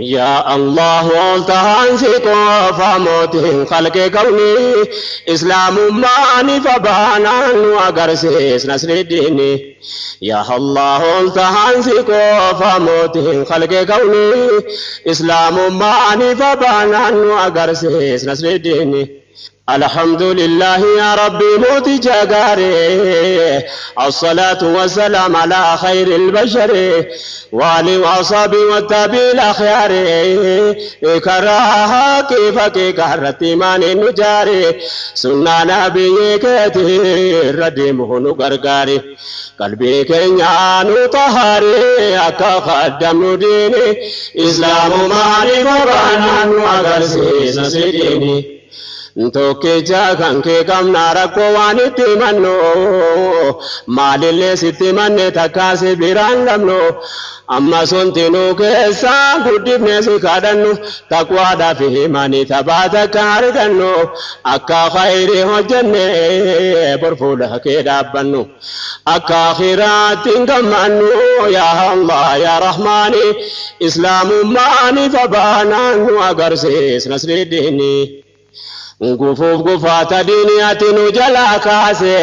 يا الله تهانسك فموت خلق كوني إسلام ماني فبانا وقرسيس نسر الدين يا الله تهانسك فموت خلق كوني إسلام ماني فبانا وقرسيس نسر الدين الحمد لله يا ربي موتي جاغاري الصلاة والسلام على خير البشر وعلي وصحبه والتابعين الأخيار كراها كيف كرتي من النجاري سنة نبي كثير ردمه نغرغاري قلبي كنيان طهاري أكا خدم ديني إسلام مالي فبانا وغرسيس نسيديني Toke jagan ke kamna rakko wani timanno malille sitimanne takase birangamno amma sontino ke sa gudibne sikadanno takwa da fi mani tabata karidanno akka khairi hojanne burfula ke dabbanno akka khiratin gamanno ya Allah ya Rahmani islamu mani fabana agarsis nasridini Gufuf gufata diniyati nu jala kaase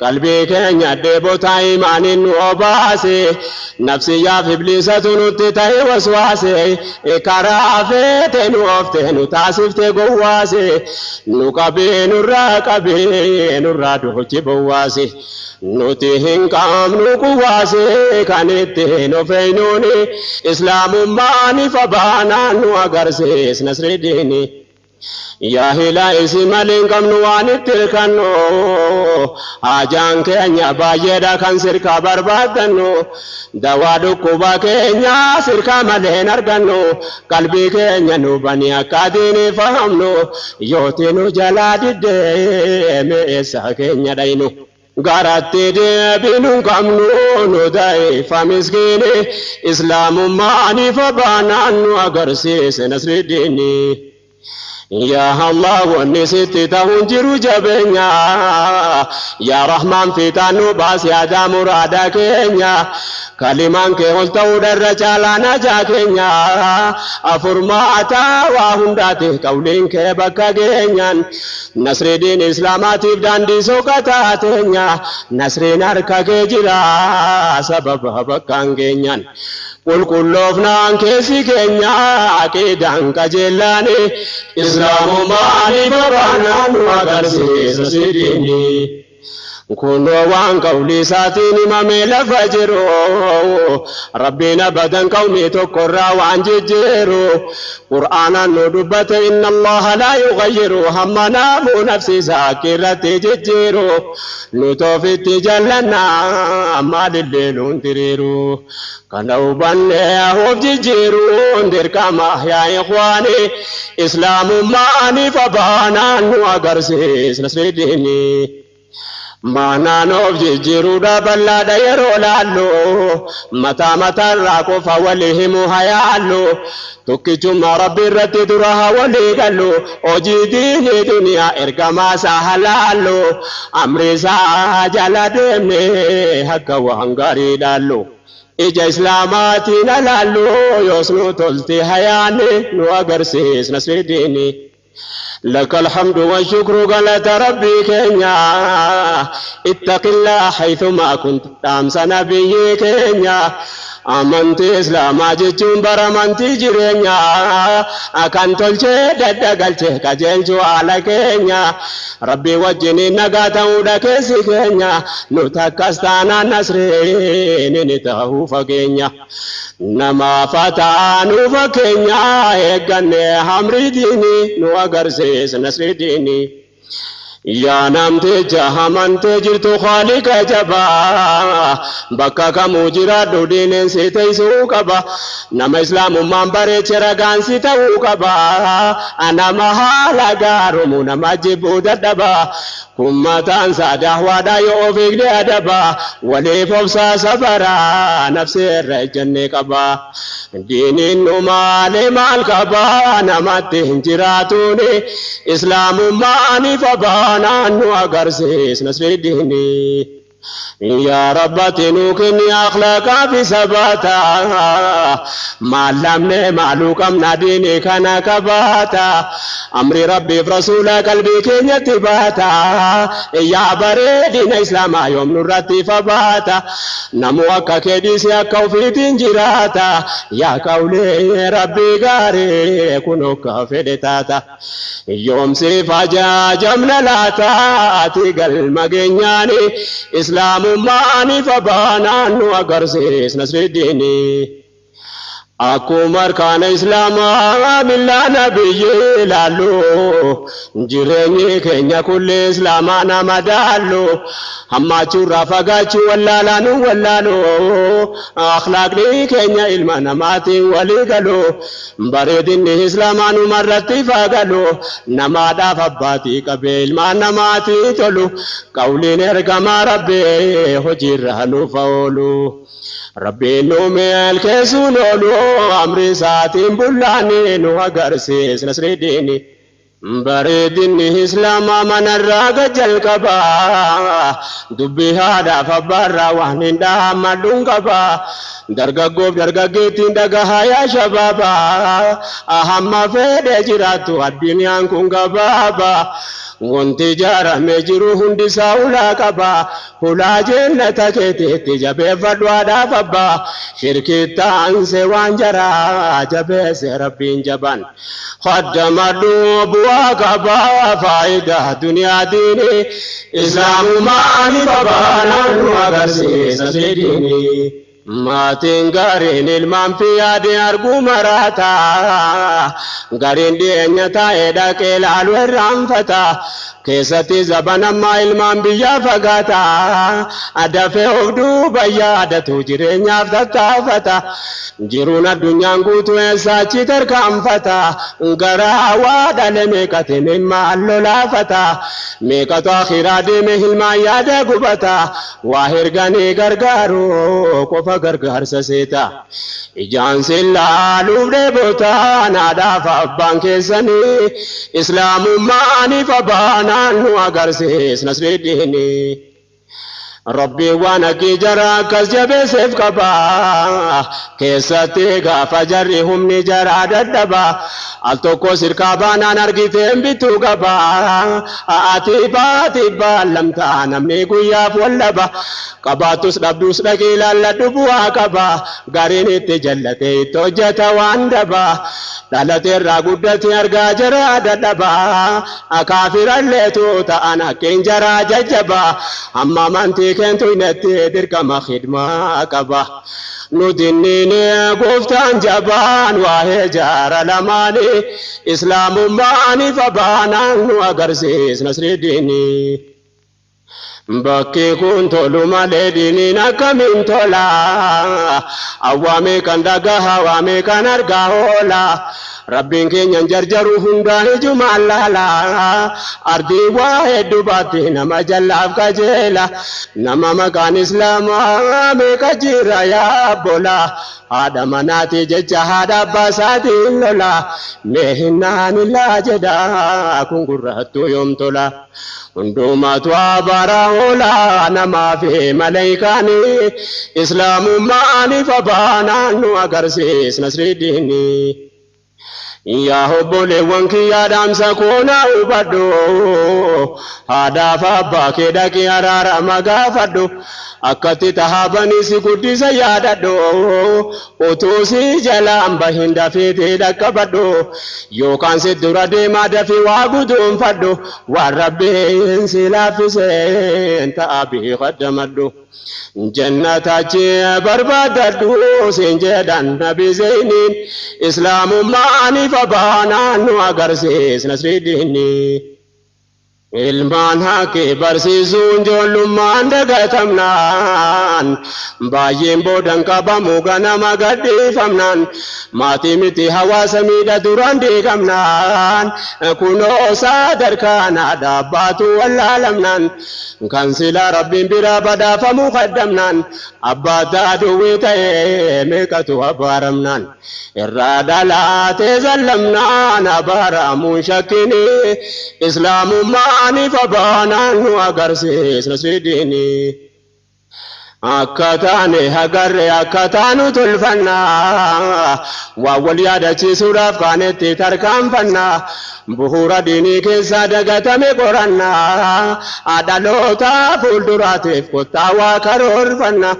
qalbi keenya debota imanin nu obaase nafsi yaaf iblisatu nutti ta'e waswaase karaafete nu ofte nu taasifte gowwaase nu qabee nurraa duhuchi bowwaase nuti hin qaamnu quwaase kan ittiin ofeynuuni islaamummaani fabaanaan nu agarsiis nasridiini يا هلا اسمالين كم نواني تلكنو آجان كينيا بايدا كان سركا بربادنو دوادو كوبا كينيا سركا ملين أرغنو قلبي كينيا نوبانيا كاديني فهمنو يوتينو جلاد دي ميسا كينيا داينو غاراتي دي بينو كمنو نوداي فامسكيني إسلام ماني فبانانو أغرسيس نصر الديني يا الله والنسيت تهنجر جبنيا يا رحمن في تانو باس يا دا مرادا كينيا كلمان كي هلتو درجالا نجا كينيا أفرماتا وهنداتي كولين كي بكا كينيا نصر الدين إسلاماتي بدان دي سوكتا تينيا نصر ناركا كيجلا سبب بكا كينيا قل كلوفنا كيسي كينيا عقيدان كجلاني إسلام ماني ببانا وغرسيس سيديني كنو وان قولي ساتيني مميل فجرو ربنا بدن قومي تقرى وان ججيرو قرآنا ندبت إن الله لا يغير همنا مو نفسي ساكرة ججيرو نتوفي تجلنا ما لليل تريرو كانوا بنيه ججيرو ندر كما يا إخواني إسلام ماني فبانا وغرسيس نسرديني Mana noof jijjiiruudha bal'aadha yeroo laallu mataa mataarraa qofa walii himu hayaallu tokkichummaa rabbi irratti dura walii gallu hojii diinii duniyaa ergamaa isaa halaallu amri isaa jala deemne akka waan gaarii laallu ija islaamaatiin alaallu yoos nu tolti hayaanni nu agarsiis nasridiini لك الحمد والشكر قالت ربي كينيا اتق الله حيثما كنت تامس نبي كينيا أمنت إسلام جتشم برمنت جرينيا أكن تلشي ددقلشي كجلشو على كينيا ربي وجني نقاتا ودكسي كينيا نتكستانا نسرين نتهو فكينيا نما فتانو فكينيا إيقاني حمري ديني نو أغرسيس نسر ديني يا نمت جهمنت جرت خالق جبا بكا كموجرا دودين سيتي سوكبا نم اسلام منبر چرغان سيتو كبا انا محال غارم نم جبود دبا كمتان ساده ودا يوفيك دبا ولي فوسا سفرا نفس الرجن كبا دين نمال مال كبا نمت هنجراتوني اسلام ماني فبا نانو أغرسيس نصر الديني يا رب تنوكني أخلاقا في سباتا ما لمني معلوكم ناديني كان كباتا أمري ربي في رسول قلبي كن يتباتا يا بريدين إسلام يوم نرتي فباتا نموكا كديسي كوفي تنجراتا يا كولي ربي غاري كنوكا فدتاتا يوم سيفاجا جمنا لاتا تيقل مغنياني إسلام ماني فبانا نوغرسيس نصر الدين أكو مركان إسلام بالله نبي لالو جريني كنيا كل إسلام أنا مدالو هما چورا فقاچو واللالانو أخلاق لي كنيا إلمانا ماتي وليقلو بريدين إسلامانو مرتي فقلو نما دا فباتي قبيل ما نماتي تلو قولي نرقم ربي حجيرانو فولو ربي نومي الكيسو نولو أمري ساتين بلاني نو أغرسيس نصر الدين بريدين إسلام من الراق جلقبا دبي هادا فبارا وحنين دا مدون قبا درگا گوب درگا گیتين دگا يا شبابا أهم فيد جراتو الدنيا كون قبابا wanti jaarame jiru hundi saawula qaba hula jannata keetti jabeeffadhu adaaf abbaa shirkitaan se waan jara jabeesse rabbiin jaban khaddamadhu bu'aa qaba faayidaa duniyaa diini islaamumaan babaanaan nu agarsiisa diini maatiin gaariin ilmaan fi yaadee arguu maraata gaariin dhiyeenya taa'ee dhaqee laalu irraanfata keessatti zabanammaa ilmaan biyyaa fagaata adafee of duuba yaadatu jireenyaaf tattaafata jiruun addunyaan guutuu eessaachi tarkaanfata garaa waa dhale meeqate mimmaan lolaafata meeqatu akhiraa deeme hilmaan yaada gubata waa hirganii gargaaru qofa gargaarsa seeta ijaan sillaaluuf dheebotaa naadhaaf abbaan keessanii islaamummaaniif abbaanaan nu agarsiis nasriiddiini ربي وانا كي جرى كسجب سيف كبا كيساتي غافا جريهم نجرى ددبا التوكو سركابانا نرغيتين بيتو كبا آتي باتي بالم تانا ميقو ياف واللبا كباتوس دبدوس لكيلا لدبوا كبا غاريني تجلتي توجتا واندبا دالتي راقودتي ارغا جرى ددبا اكافر الليتو تانا كين جرى ججبا اما منتي كنتو نتي دركما خدمة كبا ندنيني قفتان جبان وهجار لماني إسلام ماني فبانا وقرسيس نصر الديني بكي كنت لما لديني نكمين تولا أوامي كان دقا هوامي كان أرقا هولا ربين كين ينجرجرو هندا جمال لالا أرضي واحد باتي نما جلاف كجيلا نما مكان إسلام آمي كجيرا يا بولا هذا مناتي ججا هذا باساتي لولا مهنان لا جدا كنقرهتو يوم تولا هندوما توابارا هولا نما في ملايكاني إسلام ماني فبانا نو أغرسيس نصر الديني يا هبولي وانكي يا دام سكونا وبدو هذا فاباك داكي أرارا مغافدو أكتي تهابني سيكوتي سياددو أتوسي جلام بهند في تيدك بدو يو كان سيدورا ديما دفي وابدون فدو والربين سلافي سين تابي قدمدو جنتاچي برباددو سنجدان نبي زينين إسلام ماني فبانا نو أغرسيس نصر الديني ilmaan haqee barsiisuun ijoollummaan dagatamnaan baay'een boodan qabamu ganama gadhiifamnaan maatii miti hawaasa miidha duraan diigamnaan kunoo sadarkaa dhaabbaatu wallaalamnaan kan silaa rabbiin biraa badhaafamuu qaddamnaan abbaa daaduu ta'ee meeqatu abaaramnaan irraa dhalaatee zallamnaan abaaramuun shakkini islaamummaa ani fabana nu agarsiis nasridini akkataane hagarre akkataanu tulfanna wawwal yaadachiisuudhaaf kaanetti tarkaanfanna bu'uura diinii keessa dagatame qoranna dhaloota fuulduraatiif kottaa waa karoorfanna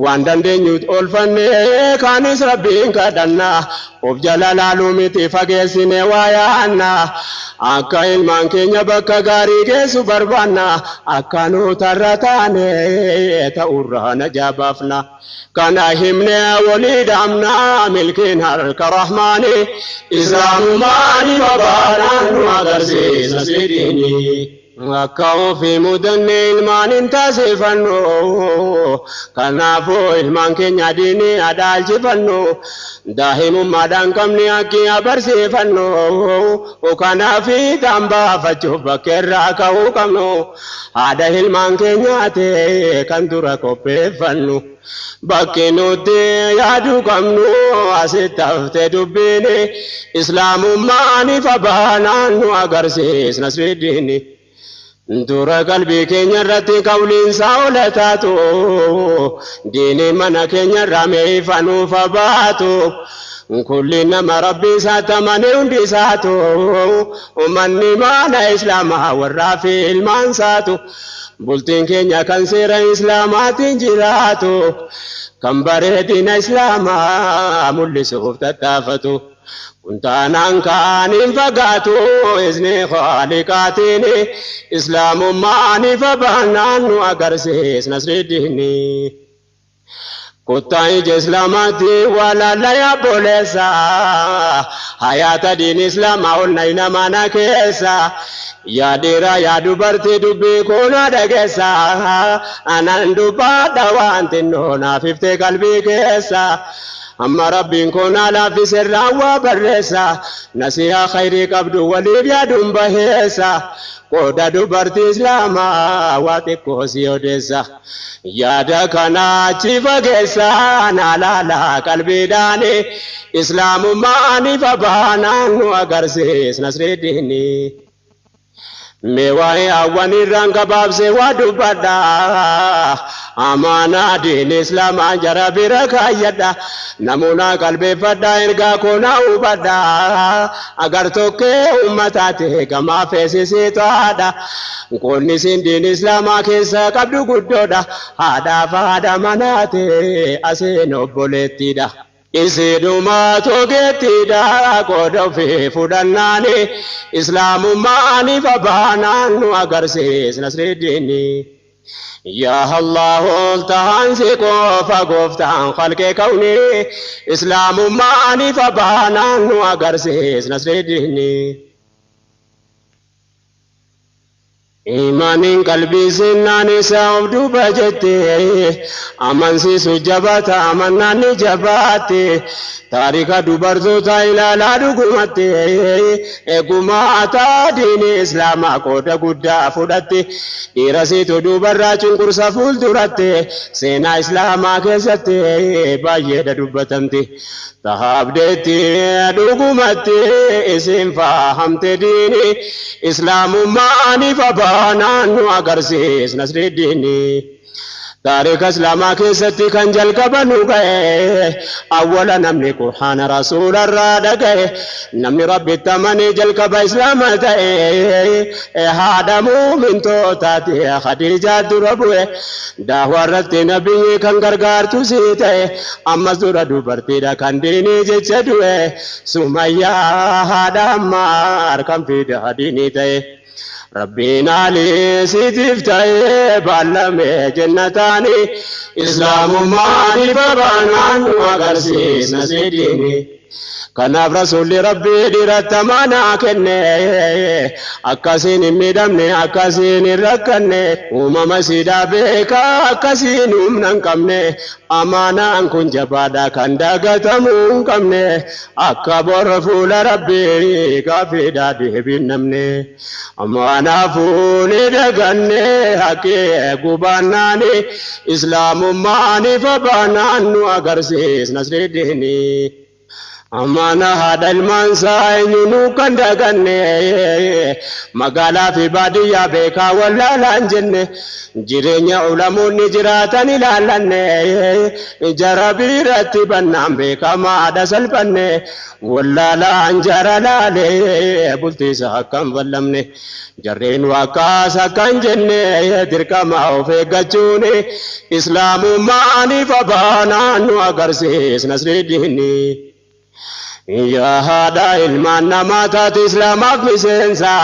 waan dandeenyu olfanne kaanis rabbiin kadhanna of jala laaluu miti fageessine waa yaanna akka ilmaan keenya bakka gaarii geessu barbaanna akka nutarra taane ta'urraa najaa baafna kana himne walii dhaamna milkiin harka rahmaani islaamumaani babaadhaan nu agarsiisa sidiini akka ofii mudanne ilmaan hin taasifannu kanaafuu ilmaan keenya diinii adaalchifannu daa'imummaadhaan qabni akkii abarsiifannu kanaafi tambaafachuuf bakkeerraa ka'uu qabnu haadha ilmaan keenyaati kan dura qopheeffannu bakki nuti yaaduu qabnu asitti haftee dubbiini islaamummaaniif abaanaan nu agarsiisna sidiini dura qalbii keenya irratti qawliinsa olataatu diinii mana keenya irraa meeyfanuuf abaatu kulli nama rabbii isaatti amane hundi isaatu ummanni mana islaamaa warraa fi ilmaan isaatu bultiin keenya kan seera islaamaatiin jiraatu kan bareedina islaamaa mul'isuuf tattaafatu kuntaanaan kaaniin fagaatu izni khaliqaatiin islaamummaaniif abaanaan nu agarsiisna sidiini kuttaa ija islaamaatti walaala yaabboleessa hayaata diin islaamaa olna inamana keessa yaadira yaa dubartii dubbii kuna dhageessa anan dubbaadha waan xinnoo naaf iftee qalbii keessa amma rabbiin kuna laaffise raawwaa barreessa nasihaa khayrii qabdu waliif yaaduun baheessa qooda dubartii islaamaa waa xiqqoo si odeessa yaada kana achi fageessa naalaala qalbiidhaan islaamummaaniif abaanaan nu agarsiisna sidiini meewaa'i awwanirraan gabaabse waa dubbadha amaanaa diin islaamaa jara bira kaayyadha namuuna qalbeeffadha ergaa koonaa hubadha agar tokkee ummataate gamaa feesisii to'aadha qoonni siin diin islaamaa keessa qabdu guddoodha haadhaaf haadha manaate aseen obboleettiidha isiduma togettida qooda ofii fudhannaani islaamummaaniif abaanaan nu agarsiisna sidiini yaa Allah oltaansi qofa gooftaan khalqee kawni islaamummaaniif abaanaan nu agarsiisna sidiini imaaniin qalbii sinnaan isaa of duuba jette amansiisu jabaata amannaan ni jabaatte taarika dubartoota ilaalaa dhugumatte eegumaataa diini islaamaa qooda guddaa fudhatte dhiirasiitu duubarraa cunqursa fuulduratte seenaa islaamaa keessatti baay'eedha dubbatamte tahabdeetti dhugumatte isin fahamte diini islaamummaaniif abaanaan nu agarsiisna sidiini taarika islaamaa keessatti kan jalqaba nu ga'e awwala namni qur'aana rasuularraa dhaga'e namni rabbitti amane jalqaba islaama ta'e haadha muumintootaati khadiijaa dura bu'e daawaa irratti nabiyyi kan gargaartu sii ta'e ammas dura dubartiidha kan diinii jecha du'e sumayyaa haadha ammaar kan fida diinii ta'e ربنا لي سيتفتاي بالمي جنتاني اسلام ماني فبانان وغرسيس سيديني kanaaf rasuulli rabbii dhiirata manaa kenne akkasiin hin miidhamne akkasiin hin rakkanne uumama siidaa beekaa akkasiin humna hin qabne amaanaan kun jabaadha kan dagatamuu hin qabne akka borra fuula rabbii gaafiidhaa deebiin namne amaanaafuu ni daganne haqqee gubaannaani islaamummaaniif abaanaan nu agarsiisna sidiini Amana hada ilmansa enyunu kanda ganne magala fi badiya beka walla lanjenne jirenya ulamuni jiratan ilalanne jarabirati bannam beka ma da salpanne walla lanjara lale bultisa kam wallamne jarren wakasa kanjenne dirkama ofe gachune islamu mani fabana nu agarse nasridini يا هذا المانا ماتت إسلامك مسنسا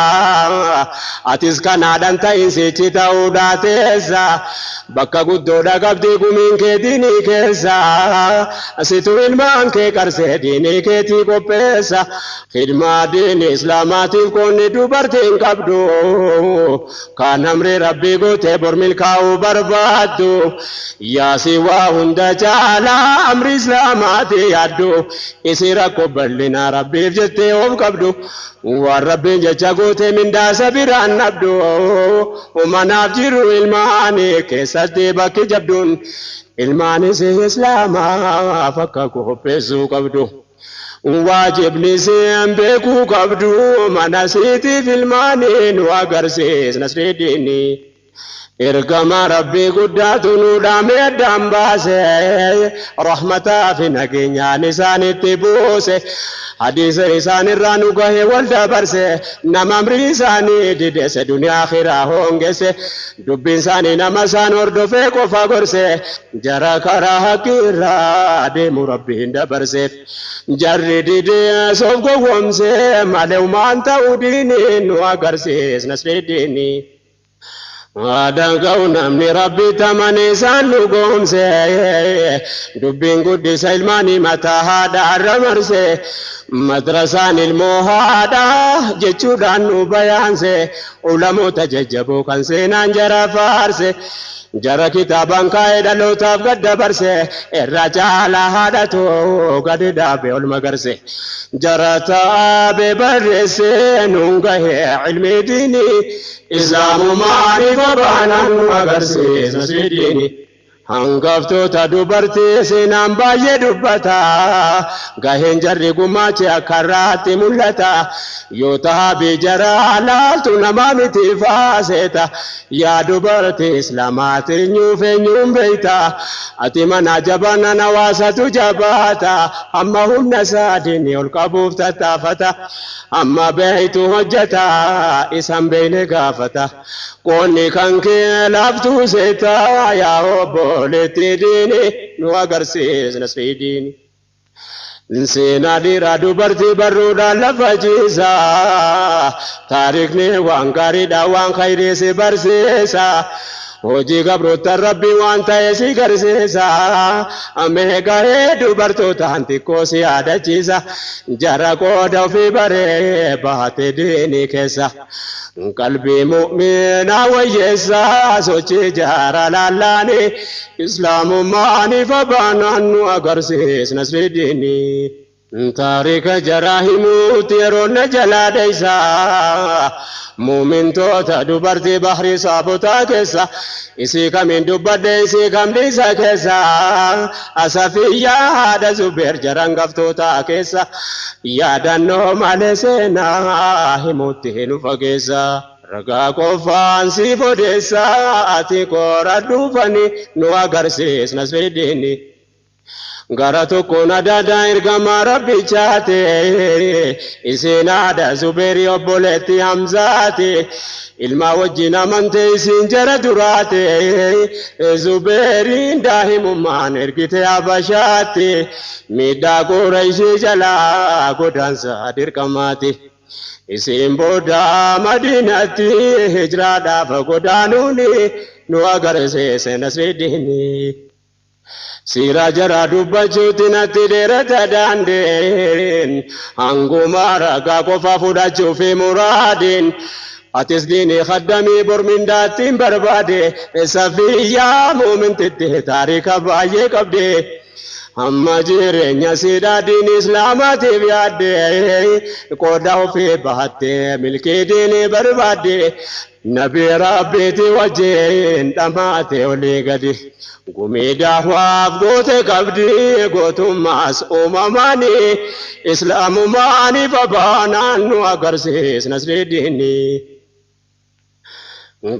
أتيس كندا تاينسي تاودا تيسا بكا قدودا قبدي قمين كديني كيسا أسيتو المان كي كرسي ديني كتي قبسا خدمة دين إسلاماتي كوني دوبرتين قبدو كان أمري ربي قوتي برميل كاو بربادو يا سوا هندا جالا أمري إسلاماتي يادو إسيرا بلنا ربي جتي وقبدو والرب جاكوتي من داس بران نبدو وما نفجر الماني كيستي باكي جبدون الماني سي إسلاما فكاكو بيسو قبدو واجب نسيم بيكو قبدو ما نسيتي في الماني نواقرسيس نسري ديني إرقما ربي قداتو دامي دامباسي رحمتا في نقينيا نساني تبوسي حديث رساني رانو قهي والدبرسي نمام رساني ديدس دنيا آخرا هونگسي دبين ساني نمسان وردو فيكو فاقرسي جرا كراها كيرا ديمو ربي دبرسي جري ديدي سوفكو ومسي ماليو مانتا وديني نواقرسي نسري ديني Adangau namni Rabbi tamani sanu gomse dubbin guddi sailmani mata hada aramarse madrasan ilmu hada jechuudhaan nu bayaanse ulamoota jajjaboo kan seenaan jara faarse jara kitaaban kaa'ee dhalootaaf gad dabarse irra caalaa haadhatoo gadi dhaabe ol magarse jara taabee barreesse nuun gahee ilmi diini islaamu maarifa baanaan nu agarsiisa sidiini hangaftoota dubartii seenaan baay'ee dubbata gaheen jarri gumaache akka irraatti mul'ata yoo tahabii jara laaltu namaa miti faaseeta yaa dubartii islaamaatiin nyuufeenyuun beeyta ati mana jabana nawaasatu jabaata amma humna saadiin ol qabuuf tattaafata amma beeytu hojjeta isan beeyne gaafata qoonni kan kee laaftuu seeta yaa obbo لتديني نواقرسيس نسيديني نسينا ديرا دوبرتي برودا لفجيسا تاريخني وانكاري دا وان خيري سبرسيسا Hojii gabroota rabbi waan ta'e si garsiisa amee garee dubartoota hantikkoo si yaadachiisa jara qooda ofii baree baatee diinii keessa qalbii mu'minaa wayyeessa sochii jara lallaanii islaamummaaniif abaanaan nu agarsiisna sidiinii. تاريخ جراهيموت يرون جلاديسا مؤمن توتا دبرتي بحري صابوتا كيسا إسي كمين دبرد إسي كم ديسا كيسا أسافيا هذا زبير جران قفتوتا كيسا يادنو مالسينا هموتي نفاكيسا رقا قفان سيفو ديسا آتي كورا دوفاني نوا غرسيس نسفيديني Garato kona dada irgama rabbi chate isina da zuberi oboleti hamzate ilma wajjina mante isin jara durate zuberi ndahimuman ergite abashate mida quraishi jala godansa dirqamate isin boda madinati hijra dafa godanuni nu agarse senasredini Sira jara dubba chutina tidera tadandin Anguma raga kofa fuda chufi muradin Atis dini khaddami burmindatin barbade Safiya mumin titti tarika baye kabde Amma jirenya sida din islamatif yadde Koda ufi bahatte milki dini barbade نبي ربيتي وجين دماتي وليقدي قميدا وابقوت قبدي قوت ماس أماماني إسلام ماني فبانا وقرسيس نسر ديني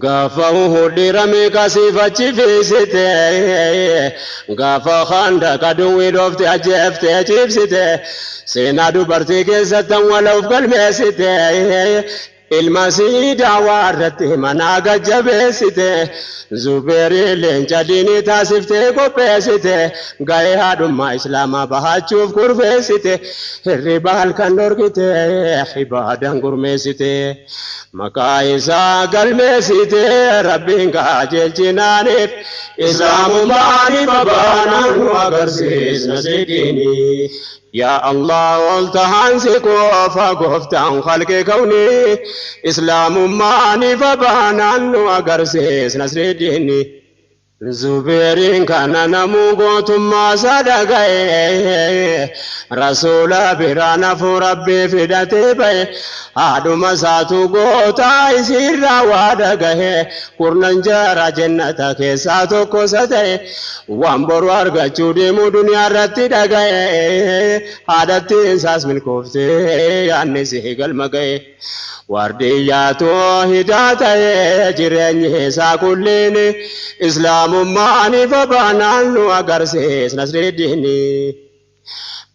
غافو ديرامي كاسيفاتي فيسيتي غافا خاندا كدوي دوفتي اجفتي اجيبسيتي سينادو برتي كيستن ولو قلمسيتي المسيد عوارتي مناغا جبسيتي زبيري لنجديني تاسفتي قبسيتي غاي هادو ما اسلاما بهاتشوف كورفسيتي الربال كندوركتي حبادن قرمسيتي مكايسا قلمسيتي ربين كاجل جنانيف إسلام ماني ببانا وقرسيس نسيديني يا الله التهانسكو فقفتان خلق كوني إسلام ماني ببانا وقرسيس نسيديني زبيرين كان نمو ثم صدقه رسول برانا فربي فدتي بي هادو مساتو قوتا يسير وادقه قرنن جارة جنة كيساتو كوسته وانبر وارغا چودي مو دنيا رتي دقه هادت انساس من كوفتي يعني سيقل مقه واردياتو هداته جريني ساكوليني إسلام ماني فبانان وقرسيس نسر الديني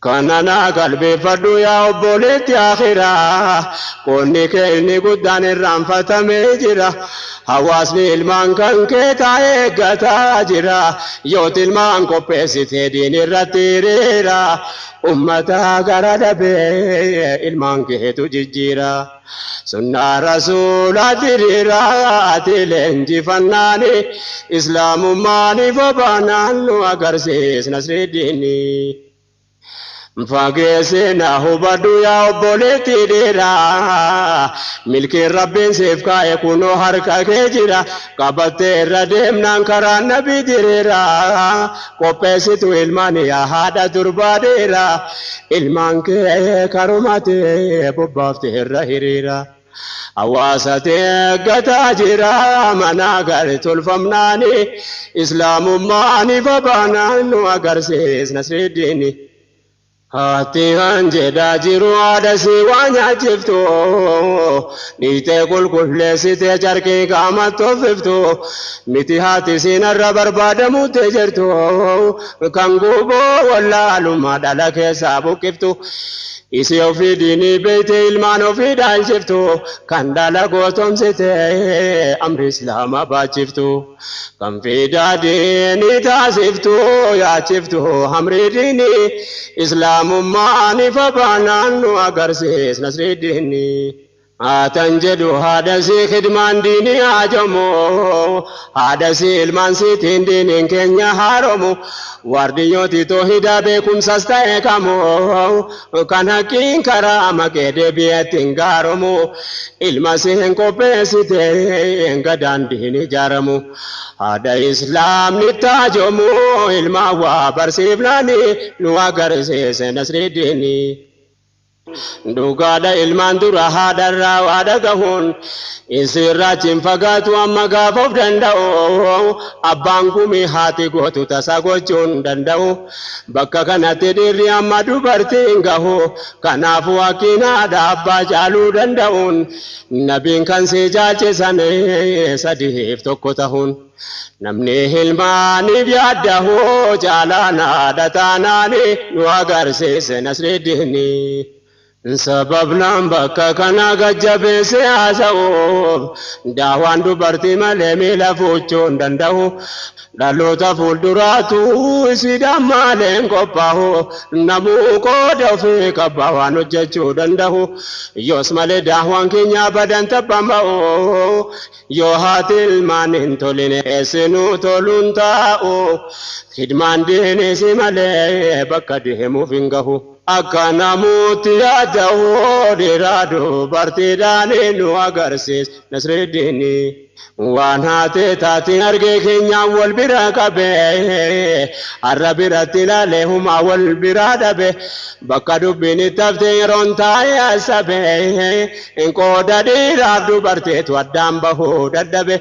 كاننا قلبي فردو يا أبوليت يا خيرا كوني كيني قدان الرنفة ميجرا حواسني المان كان كيتا إيقاتا جرا يوت المان كوبيسي تدين الرتيريرا أمتا قرد بي المان كيتو ججيرا سنة رسول تريرا تلنجي فناني إسلام ماني فبانان وقرسيس نسر الديني فاقسنا هبادو يا أبوليتي ديرا ملك ربين سيفكا يكونو حركا كجيرا قبطي رديم نانكرا نبي ديرا قوبسيتو إلماني يا هادا دربا ديرا إلمان كي كاروماتي ببافتي الرهيريرا أواساتي قتا جيرا مناقر تلفمناني إسلام ماني فبانان وقرسيس نسر الديني هاتي هنجدا جيرو عدسي وانيا جفتو نيتي كل سيتي جاركي قامت توففتو ميتي هاتي سين الربر بعد موتي جرتو كانقوبو ولا لما دالك سابو كفتو إسيو في ديني بيتي المانو في دال شفتو كان دالكو تمسيتي أمر إسلام باجفتو كم في داديني تاسفتو يا شفتو أمر ديني إسلام ماني فبانان وقرسيس نسر الديني أتنجدو هذا سي خدمان ديني آجمو هذا سي المان سيتين دينين كنيا هارمو وارديوتي توهيدا بكم سستيكامو كان حقين كرامة كده بيتين غارمو المسيحن كوبيسيتين غدان ديني جارمو هذا إسلام نتاجمو الماوا برسيبلاني نواغرسيس نسر الديني دوغادا ilmaan dura haadharraa waada gahuun isirraatiin fagaatu amma gaafuuf danda'u abbaan gumii haati gootu tasa gochuun danda'u bakka kanatti dhiirri amma dubartiin gahu kanaafuu akkiinaadha abbaa caaluu danda'uun nabiin kan si jaalchisan sadiif tokko tahuun namni ilmaaniif yaaddahu jaalaanaadha taanaani nu agarsiise nasri diini سبب لامبك كان جاب سياسو داوان دبرتي مالي لفوتشون دندو دالو تفول دراتو سيدا مالين كوباهو نمو كودو في كباوانو جيشو دندو يوس مالي داوان كينيا بدن تبامو يو هاتي المانين تولين اسنو تولون تاو خدمان ديني سيمالي بكا ديهمو فينغهو أكنا موتيا جاو ديرادو برتداني نو أغرسيس نسر الديني waan haatee taatiin argee keenya wal bira qabe arra biratti ilaalee humaa wal bira dhabe bakka dubbiin itti haftee yeroon taa'ee asabe qooda dhiiraaf dubarteetu addaan bahuu dadhabe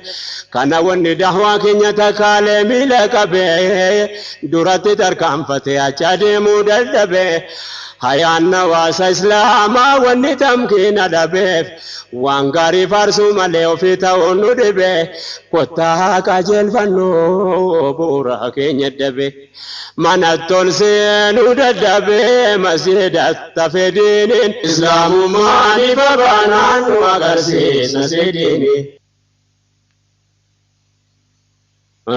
kana wanni dahwaa keenya takkaalee miila qabe duratti tarkaanfatee achi deemuu dadhabe hayaanna waasa islaamaa wanni tamkiina dhabeef waan gaarii faarsuu malee ofii ta'uu nu dhibe kottaa qajeelfannoo bu'uura keenya dhabe manatti ol seenuu dadhabe masjidatti hafee diiniin islaamummaan ifa baanaan nu agarsiisa diiniin.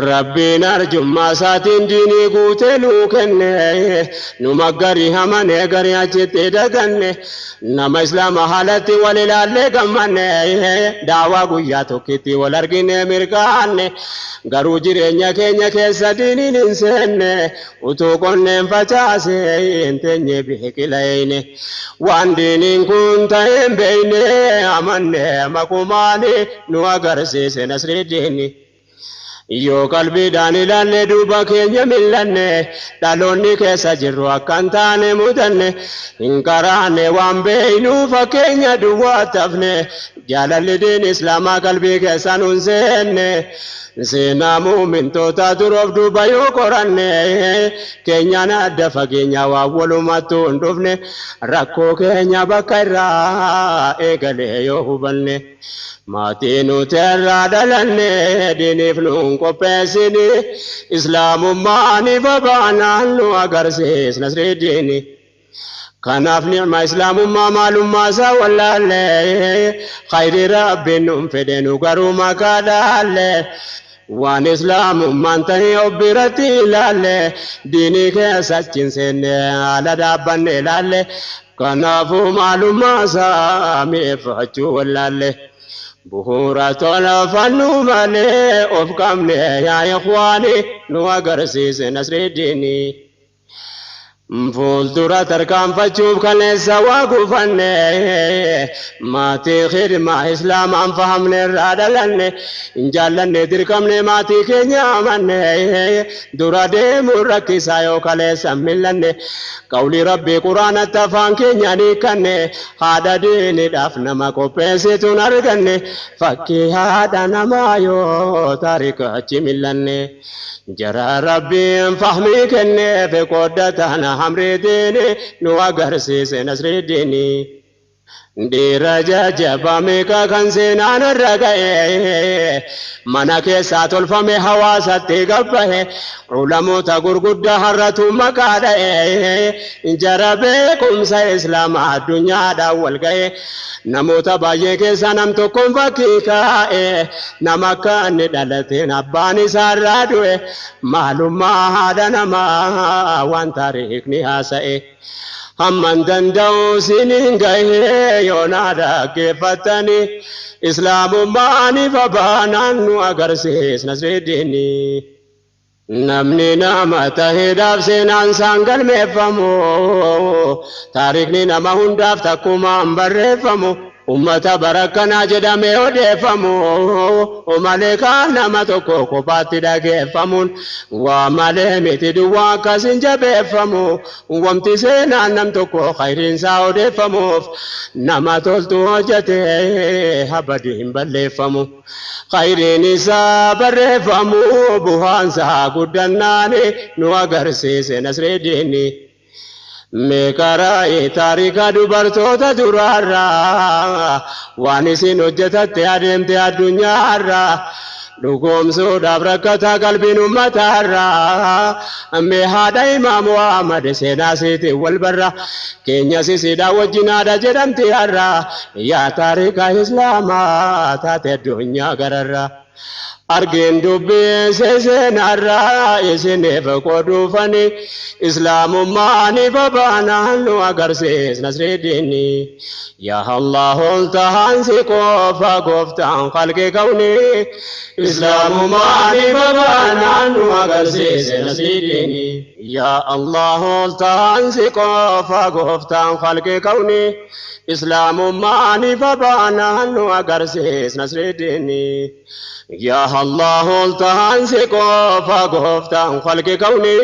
Rabbiin arjummaa isaatiin diinii guutee nuu kenne numa garii hamanee garii achitti daganne nama islaama haalatti wal ilaallee gammanne daawaa guyyaa tokkitti wal argine mirgaanne garuu jireenya keenya keessa diiniin hin seenne utuu qonneen facaase hin teenye biqileeyne waan diiniin kun ta'een beeyne amanne makumaani nu agarsiise nasrii diini. Yoo qalbiidhaan ilaalle duuba keenya millanne dhaloonni keessa jirru akkan taane mudanne hin qaraanne waan beeynu fakkeenya duwwaatti hafne jaalalli diin islaamaa qalbii keessa nun seenne seenaa muumintoota duroof duuba yoo qoranne keenyaan adda fageenya waan walumatti hin dhufne rakkoo keenya bakka irraa eegalee yoo hubanne. Maatii nuti irraa dhalanne diiniif nuun qopheessini islaamummaan ifa baanaan nu agarsiisa nasrii diini. Kanaaf ni'ma islaamummaa maalummaa isaa wallaalle khayrii rabbiin nuun fedhe nu garuu maqaa dhaalle waan islaamummaan ta'ee of biratti ilaalle diinii keessa achiin seenne haala dhaabbanne ilaalle kanaafuu maalummaa isaa mi'eeffachuu wallaalle. Bu'uura tola fannu malee of qabne yaa ikhwaani nu agarsiise nasrii diini. Fuuldura tarkaanfachuuf kaleessa waa gufanne maatii khidmaa islaamaan fahamne irraa dhalanne hin jaallanne dirqamne maatii keenya amanne dura deemuun rakkisaa yoo kaleessa millanne qawli rabbii quraanatti afaan keenya hiikanne haadha diiniidhaaf nama qopheessituun arganne fakkii haadha namaa yoo taarika achi millanne. Jara rabbiin fahmii kenneef qooddatan hamrii diini nu agarsiise nasrii diini. Dhiira jajjabaa meeqa kan seenaan irra ga'e mana keessaa tolfame hawaasatti gabbahe ulamoota gurguddaa har'atu maqaa dha'e jara beekumsa islaamaa addunyaadhaan wal ga'e namoota baay'ee keessa nam tokkoon fakkii kaa'e nama akka inni dhalateen abbaan isaarraa du'e maalummaa haadha namaa waan taariikni haasa'e. Hamman danda'u siniin gahee yoonaa dhaggeeffatani islaamummaan ifa baanaan nu agarsiisa nasrii diini. Namni nama taheedhaaf seenaan isaan galmeeffamu taariikni nama hundaaf takkumaan barreeffamu ummata barakkanaa jedhamee odeeffamu malee kaan nama tokko kophaatti dhageeffamuun waa malee miti duwwaa akkasiin jabeeffamu wamti seenaan nam tokko khayriinsaa odeeffamuuf nama toltu hojjetee habadii hin balleeffamu khayriin isaa barreeffamu bu'aansaa guddannaani nu agarsiise nasrii diini. Meekaraa taarika dubartoota duraarraa waan isin hojjetatte adeemte addunyaarraa dhugoomsuudhaaf rakkataa qalbiin ummataarraa mee haadha imaam Muhammad seenaa siitiin wal barra keenya sisiidhaa wajjin haadha jedhamti har'a yaa taarika islaamaa taate addunyaa gararraa. argeen dubbii seenarraa isiniif qoodufani islaamummaani babaanaan nu agarsiis nasriiddiini yaa Allah oltaan si qofa gooftaan qalqee qabni islaamummaani babaanaan nu agarsiis nasriiddiini yaa Allah oltaan si qofa gooftaan qalqee qabni islaamummaani babaanaan nu agarsiis nasriiddiini يا الله التهان سقوفا قفتان خلق كوني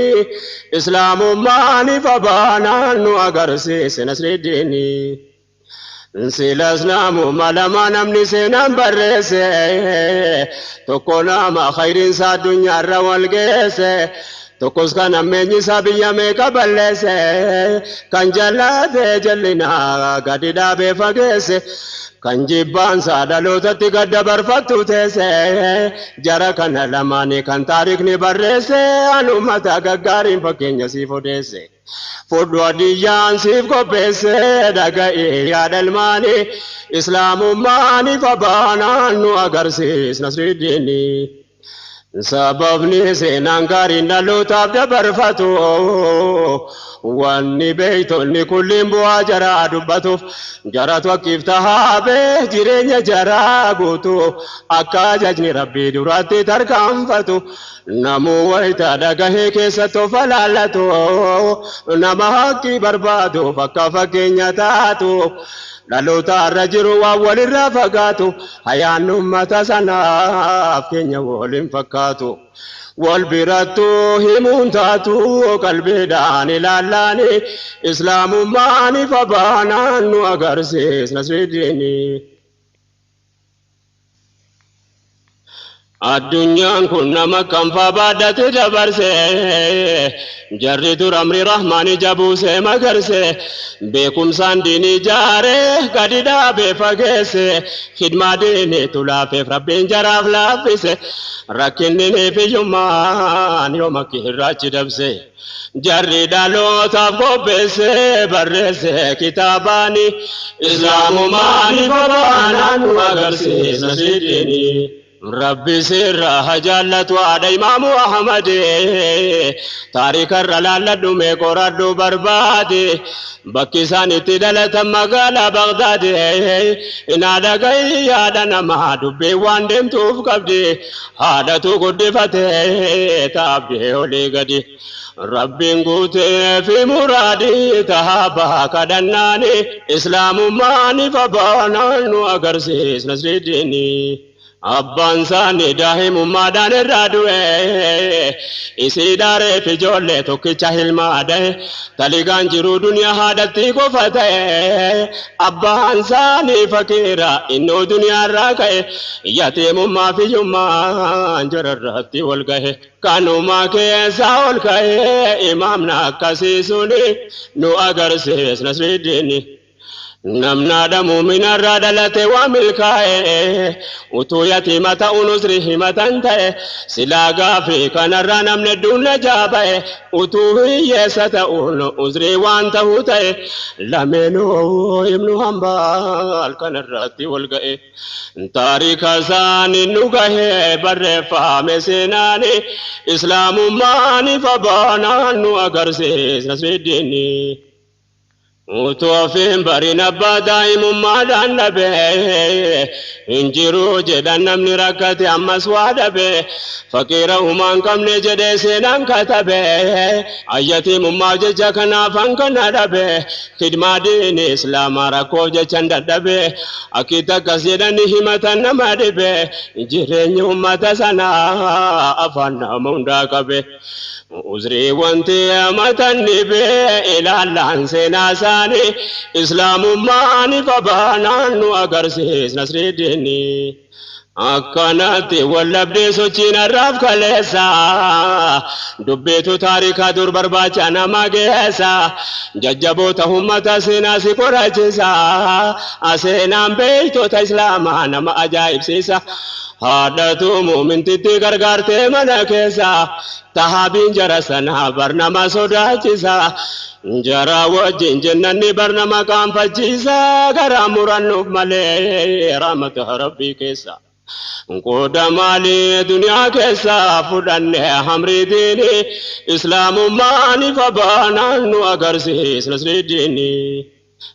إسلام ماني فبانا نوغرسيس نسر الدين سيلاسنا ممالما نمني سينام برسي تكونا ما خير سا دنيا روالقيسي تكوس كان مني سابيا ميكا بلسي كان جلاد جلنا قددا بفاقسي kan jibbaan saadalootatti gadda barfattu teesse jara kana lamaanii kan taarikni barreesse anummata gaggaariin fakkeenya siif odeesse fudhu adiyyaan siif qopheesse dhaga'ee yaadalmaani islaamummaaniif abaanaan nu agarsiis nasriiddiini sababni seenaan gaariin dhalootaaf dabarfatu wanni beeytonni kulliin bu'aa jaraa dubbatuuf jaratu akkiif tahaabee jireenya jaraa guutu akka ajajni rabbii duratti tarkaanfatu namuu wayita dhagahee keessatti of alaallatu nama haqqii barbaaduuf akka fakkeenya taatu dhaloota irra jiru waan walirraa fagaatu hayaan ummata sanaaf keenya waliin fakkaatu wal birattu himuun taatu qalbiidhaan ilaallaani islaamummaaniif abaanaan nu agarsiis nasriiddiini addunyaan kun nama kan fabaadhate dabarse jarri dur amri rahmaani jabuuse magarse beekumsaan diinii jaare gadi dhaabee fageesse khidmaa diinii tulaafeef rabbiin jaraaf laaffise rakkinniif iyyummaan yooma kirraachi dabse jarri dhalootaaf qopheesse barreesse kitaabaani islaamumaaniif abaanaan nu agarsiis nasriiddiini ربي سر هجالت وعد إمام أحمد تاريخ الرلال دمي قرد برباد بكسان تدلت مقالة بغداد إن هذا قي هذا نما دبي واندم توف قبدي هذا تقد فتي تابدي ولي قدي ربي نقوت في مرادي تهابا كدناني إسلام ماني فبانا نوغرسيس نسر الديني abbaan saanii daa'imummaadhaan irraa du'e isii daaree fi ijoollee tokkicha hilmaadhe taligaan jiru duniyaa haadhatti qofa ta'e abbaan saanii fakiira innoo duniyaarraa ka'e yatiimummaa fi hiyyummaan jararratti wal gahe kanumaa keessaa ol ka'e imaamna akkasii suni nu agarsiis nasriiddiini namnaadha muuminarraa dhalate waa milkaa'e utuu yatiima ta'uun uzrii himatan ta'e silaa gaafii kanarraa namni hedduun lajaaba'e utuu hiyyeessa ta'uun uzrii waan ta'uu ta'e lameenuu ibnu hambaal kanarratti wal ga'e taarika isaanii nu gahee barreeffame seenaani islaamummaaniif abaanaan nu agarsiis nasriiddiini وتوفين برين بدايم ما دان به انجرو جدان نمني ركعت اما سواد به فقير ومان كم نجد سنان كتبه ايتي مما جكنا فانكنا دبه خدمه دين اسلام ركو جند دبه اكيد كسيدن همت نما دبه جرين امه سنا افنا موندا كبه uzri wanti amatan be ilaalan seenaasani islaamummaani fabaanaan nu agarsiis nasriiddiini akkanatti wallabdee sochiin arraaf kaleessa dubbeetu taarikaa dur barbaacha nama geessa jajjaboota ummata seenaa si qorachiisa seenaan beeytota islaamaa nama ajaa'ibsiisa haadhatu muumintitti gargaartee mana keessa tahabiin jara sanaa barnama sodaachisa jara wajjin jennanni barnama qaanfachiisa garaa murannuuf malee rahmata rabbii keessa قود مالي دنيا كيسا فدن همري ديني إسلام ماني فبانا نوغرسيس نسري ديني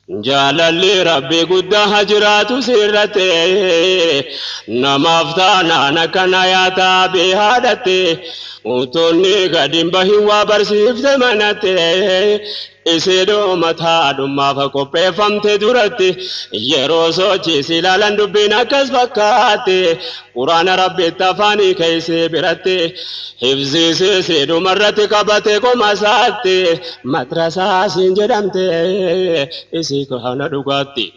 جالالي ربي قد هجرات سيرتي نمافتانا نكنا ياتا بهادتي وطني قدم بهي وبرسيف زمنتي إسيدو متادو ما فكوبي فمتي دورتي يرو سوچي سلالان دبنا كسبكاتي قرآن ربي تفاني كيسي برتي حفظي سيدو مرتي قبتي كومساتي مدرسة سنجدمتي إسي كهانا دوغاتي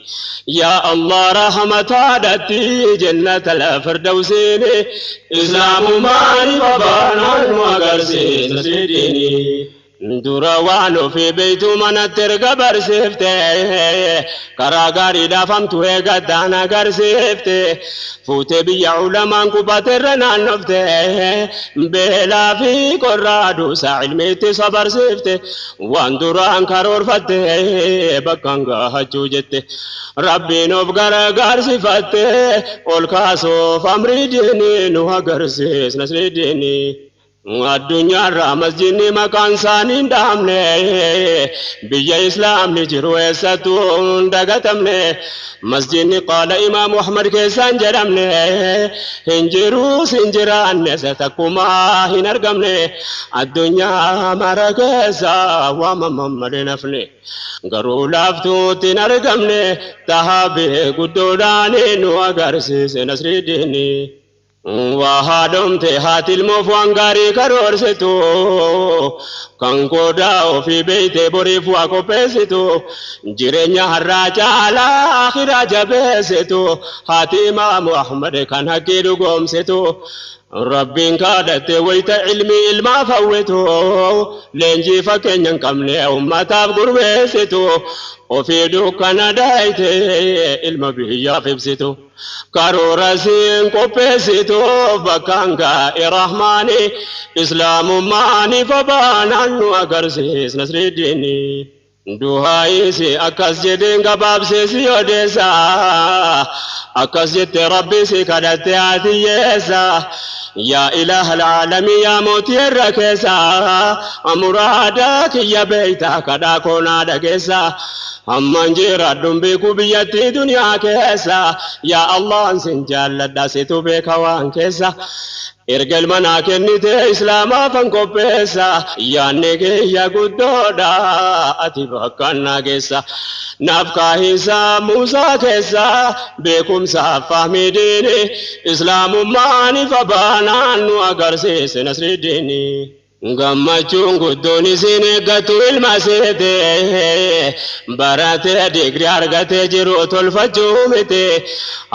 يا الله رحمة عدتي جنة الفردوسيني إسلام ماني وبانا وغرسي نسيديني دروانو في بيتو من ترقبر سيفتي كراغاري دافمتو قدانا قر سيفتي فوتي بي علمان كباترنا نفتي بلا في قرادو سعلميتي صبر سيفتي واندران كارور فتي بكانغا هجو جتي ربي نبغر قر سيفتي والكاسو فامري ديني نوها قرسيس نسري ديني الدنيا رامزجني مكان سانين دامني بيا إسلام نجرو يساتون دقتمني مسجدني قال إمام محمد كيسان جرمني هنجرو سنجران نستكما هنرقمني الدنيا مركزا وممد نفني قرو لافتو تنرقمني تهابي قدوداني نوغرسيس نسري ديني وهادم تهات المفوانغاري كرورستو كنكودا في بيت بريف وكوبستو جيرنيا هراجا على آخر جبستو حاتم محمد كان حكيدو قومستو ربين كادت ويت علمي الما فوتو لنجي فكن ينكمني أمتا بقربستو وفي دوكنا دايت المبيا فبستو كاروراسين كوبستو بكانغا إرحماني إسلام ماني فبانا وغرسيس نسر الديني دوهايسي أكاس جدين قباب سيسي وديسا أكاس جدت ربي سيكادت عتيسا يا إله العالم يا موتي الركيسا أمرادك يا بيتك داكونا دكيسا أمان جيرادون بيكو بيتي دنيا كيسا يا الله سنجال لداسيتو بيكوان كيسا إرجل مناكني تي إسلاما فانكوبيسا يا نيجي يا قدودا أتبقى كيسا نفكا هيسا موسى كيسا بكم سافهمي ديني إسلام ماني فبانا وغرسيس نسر ديني Gammachuun guddoon isin eeggatu ilma seete baratee digrii argatee jiru tolfachuu miti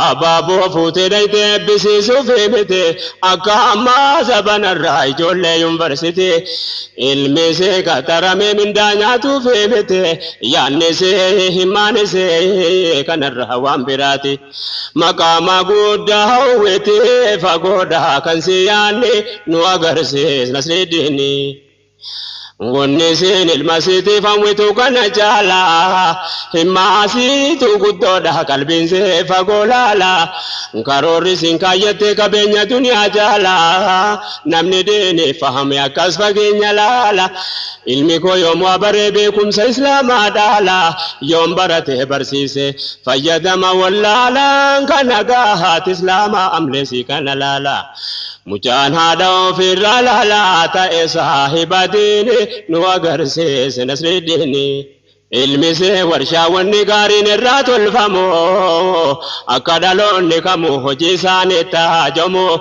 abaaboo fuutee dhayitee eebbisiisuuf miti akka ammaa sabanarraa ijoollee yuunivarsiitii ilmi isee qaxaramee mindaa nyaatuuf miti yaanni isee himaan isee kanarraa waan biraati maqaamaa guddaa hawwitee fagoodhaa kan si yaanni nu agarsiis nasriiddiin ونسين المسيتي فموتو كان جالا هماسيتو قدودا قلبين سيفا قولالا كاروري سنكايتي كبينيا دنيا جالا نمني ديني فهم يا كسفاقين لالا علمي كو يوم وابري بيكم سيسلاما دالا يوم برته برسيسي فيدما واللالا كان قاهات اسلاما أملسي كان لالا مجان هذا في الرلالا تا صاحب ديني نوغرسيس نسر ديني علمي سي ورشا والنقارين الرات الفمو أكدالون نكمو هجيسان تاجمو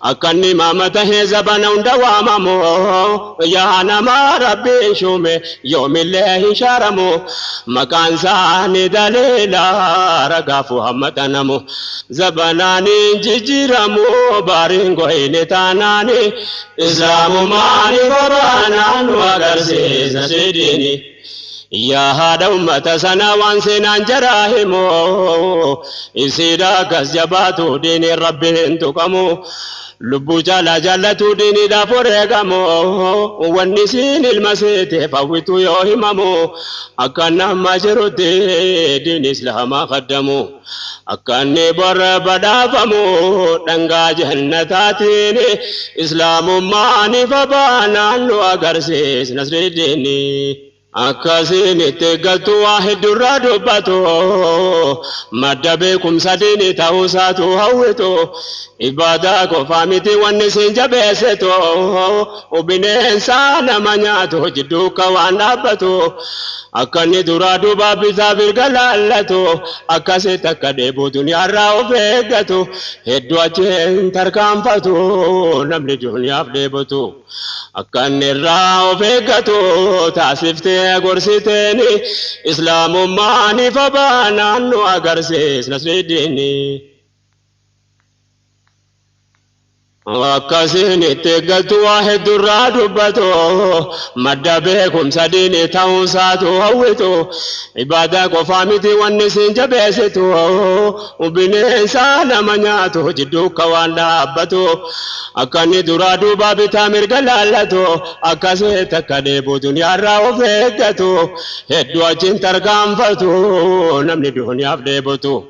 أكني مامته زبنا دواممو يا نما ربي شومي يوم الله شارمو مكان ساني دليلا رقافو همتنمو زبناني ججرمو بارينغو إلتاناني إسلام ماني قرآنان وغرسيس نسديني يا هذا أمة سنة وانسنان جراهمو إسيدا كسجباتو دين ربي انتقمو لبو جالا جالتو ديني دا فرقمو والنسين المسيت فوتو يوهممو أكنا ما جرد دين إسلام قدمو أكني بر بدافمو دنگا جنتاتين إسلام ماني فبانا نو أغرسيس نصر الدين أكاسين تقلت واحد الرادباتو مدبكم سديني تاوساتو هوتو إباداكو فامتي والنسين جبستو وبنين سانا منياتو جدوكا وانابتو أكاني درادو بابي زابر غلالتو أكاسي تكدبو دنيا راو فيقتو هدو أجين تركام فتو نملي دنيا فدبتو أكاني راو فيقتو تاسفتي غرسيتيني إسلام ماني فبانا نو أغرسيس نصر الدين وكاسين تقلت واحد الرادبتو مدبكم سديني تاوساتو هوتو عبادك وفامتي والنسين جبستو وبنين سانا منياتو جدوك وانابتو أكاني درادو بابي تامر قلالتو أكاسي تكدبو دنيا راو فيقتو هدو أجين ترقام فتو نمني دنيا فدبتو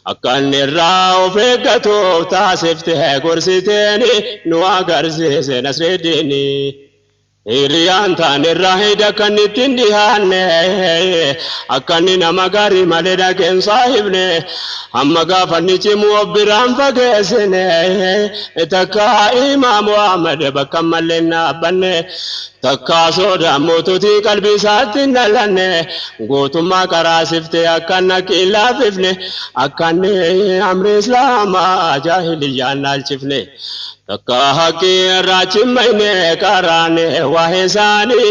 أكاني راو فيقتو تاسفته قرسيتين نو أغرسيس نصر الدين إريان تاني راهيدا كني تنديهاني أكاني نمغاري مالدا كن صاحبني أما غافني چمو برام فقسني تكا إمام محمد بكمل لنا بني تكا سودا موتوتي قلبي ساتنا لني قوتو ما كراسفتي أكانا كلا ففني أكاني عمر إسلام جاهلية نالشفني تكا حقي راچ مينه كارانه واهساني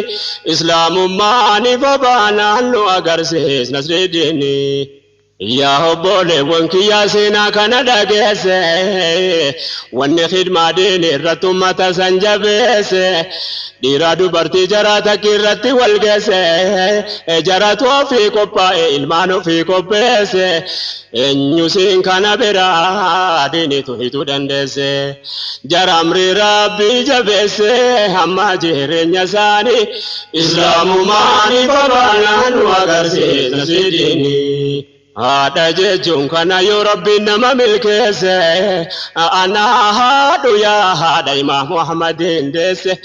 إسلام ماني فبانا نو أغرسيس نصر الدين يا بولي وانكي يا سينا كندا جيسي واني خدمة ديني رتو تسنجبيسي ديرادو برتي جراتك رتي والجيسي جراتو في كوبا إلمانو في كوبيسي إنيو سين كان برا ديني تهيتو دندسي جرامري ربي جبيسي هما جيرين يساني إسلام ماني فبانا نو أغرسيس نصر الدين هذا جيجون كان يا ربي نما ملكسه أنا هادو يا هذا إمام محمد دسه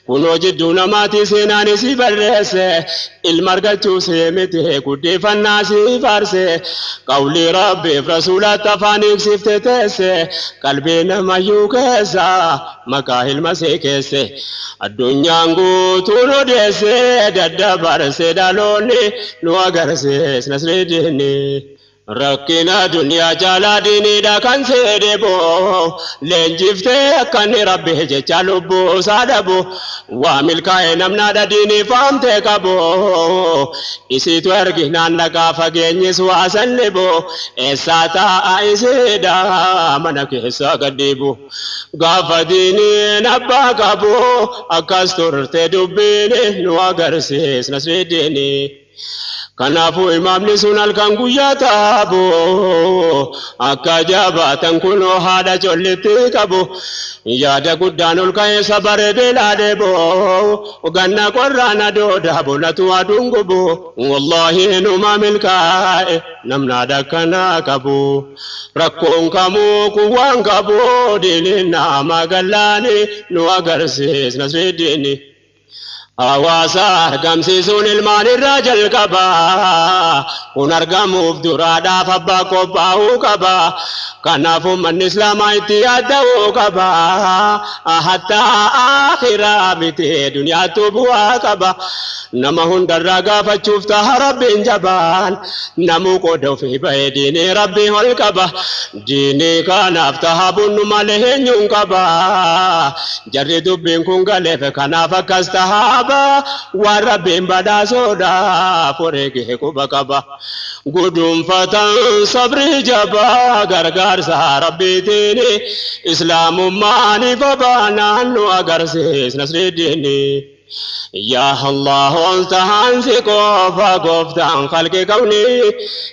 كنو جدونا ما تسيناني سيفرسه المرجع توسه مته كودي فناسي فارسه قولي ربي رسول تفانيك سفتتسه قلبنا ما يوكسا مكاهل مسكسه الدنيا نغو تورو دسه ددبر سدالوني نو أغرسه نصر الدين ركنا دنيا جالا ديني دا كان سيدبو لنجفته كان ربي جالوبو سادبو وامل كاين نمنا ديني فامته كابو اسي تورغنا نغا فغني سواسنبو اساتا ايسدا منك ساغديبو غاف ديني نبا كابو اكاستور تدبيني نو اغرسيس نصر الدين كنافو إمام نسون الكنغويا تابو أكاجابا تنكونو هذا جولتي كابو يادا قدانو الكاي سبار بلادبو وغانا قرانا دو دابو نتوا دونغبو والله نما ملكاي نمنا دكنا كابو ركون كامو كوان كابو ديننا مغلاني نو أغرسيس نصر الدين أواسا قمسيسون المال الرجل كبا ونرقمو بدرادا فبا كوباو كبا كنافو من إسلام ايتيادو كبا حتى آخرا بيتي دنيا تبوا كبا نمهن درقا فشوفتها رب جبان نمو قدو في بيديني ربي والكبا ديني كان افتها بن مالهن ينكبا جردو بينكم غلف كنافا كستها وربين بدا سودا فريقه كوبكبا قدوم فتن صبر جبا غرغر سا ربي ديني إسلام ماني فبانا نو أغرسيس نصر الدين يا الله أنت هانسك وفاقفت عن خلق كوني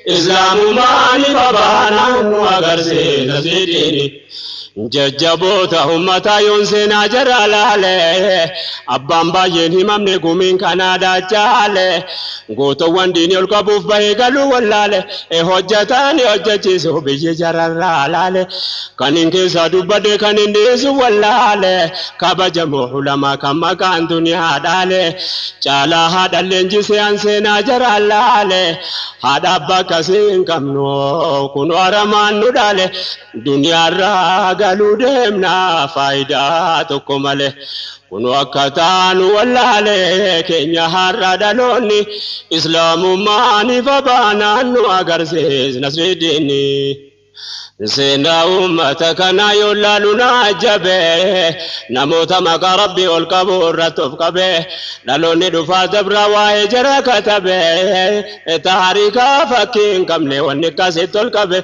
إسلام ماني فبانا نو أغرسيس نصر الدين jajjaboota ummataa yoon seenaa jara laale abbaan baay'een himamne gumiin kanaa daachaale gootowwan diinii ol qabuuf bahee galuu wallaale hojjetaan hojjechiisu biyyi jararraa laale kan hin keessaa dubbadde kan hin dhiisu wallaale kabajamoo ulamaa kan maqaan duniyaa dhaale caalaa haadha leenjisee an seenaa jara laale haadha abbaa akkasii hin qabnu kun waramaan nu dhaale duniyaarraa galuu deemna faayidaa tokko malee kun akka taanu wallaale keenya har'a dhaloonni islaamummaan ifa baanaan nu agarsiis nasridiini seenaa ummata kana yoo laalu na ajabe namoota maqaa rabbii ol qabu irratti of qabe dhaloonni dhufaa dabra waa'ee jara katabe taariika fakkii hin qabne wanni akkasitti ol qabe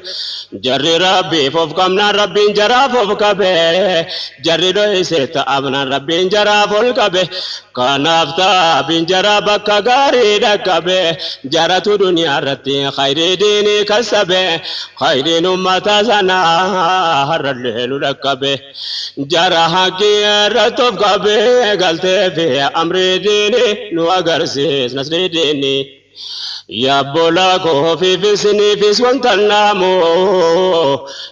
jarri rabbiif of qabnaan rabbiin jaraaf of qabe jarri dho'ise ta'abnaan rabbiin jaraaf ol qabe kanaaf ta'abiin jaraa bakka gaarii dhaqqabe jaratu duniyaa irratti khayrii diinii kasabe khayriin ummata sana harallee nu dhaqqabe jara haqqii irratti of qabe galtee fi amrii diinii nu agarsiis nasrii diinii يا بولاكو في فسني في سوانتنامو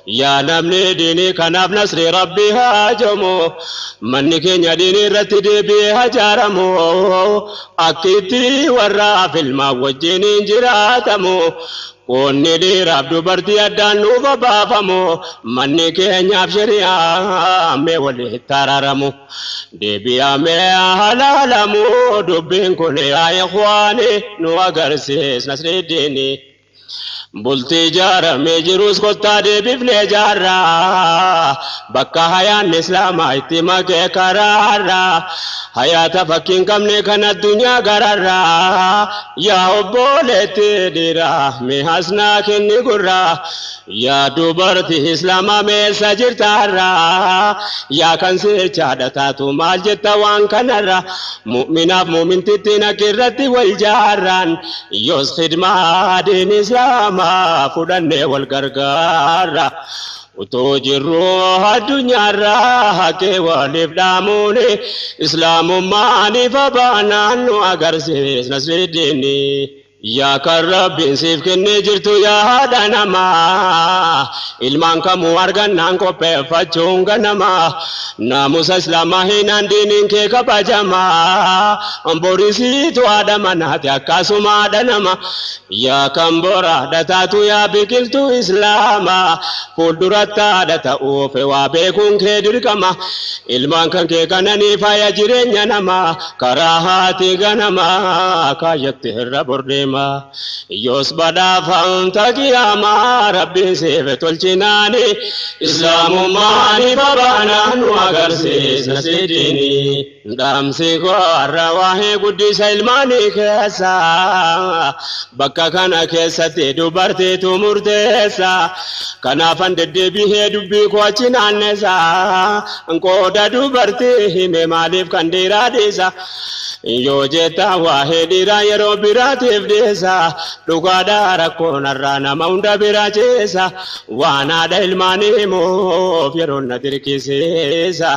يا نمني ديني كناف نصر ربي هاجمو مني كنيا ديني رتدي بيها جارمو أكيتي ورا في الماء وجيني جراتمو كوني دي راب دوبرتي أدانو فبافمو مني كنيا بشريا مي ولي تارارمو دي بيا مي حلالمو دوبين كوني يا إخواني نو أغرسيس نصر الديني بولتي جارة ميجروس قطة دي بفلي جارة بكا حيان إسلام ايتما كي كرارة حياة فكين كمني كان الدنيا غرارة يا أبولتي ديرا مي حسنا كني قرى يا دوبرتي إسلام مي سجر تارة يا كنسي چادتاتو مال جتا وان كنرة مؤمنة مؤمن تتنا كرتي والجاران يوز خدمة دين إسلام فدانه والغرغارا وتوجروا الدنيا راك والإفداموني إسلام ماني فبانان وأغرسيس نصر الديني يا كرب سيف كني جرتو يا دانما ilman kamu argan nangko pe fachunga nama namus islam hinan dinin ke kapajama amborisi to ada manati akasuma danama ya kambora datatu ya bikiltu islama fuldurata data ofe wa bekun ke dirkama ilman kan ke kanani faya jirenya nama karahati ganama kayat raborde يوس بدا فانتا كياما ربي سيفت والجناني إسلام ماني بابانا نواغرسيس نسيديني دام سيكو الرواهي قدس الماني كيسا بكا كان كيسا تيدو برتي تمرتيسا كان فندد بيه دبي كوچنان نسا انكو دادو برتي همي ماليف كنديرا ديسا yoo jetta waa'ee dhiiraa yeroo biraatiif dhiyeessa dhugaadhaa rakkoon har'aa nama hunda bira ceessa waan haadha ilmaanii himuuf yeroo na dirqisiisa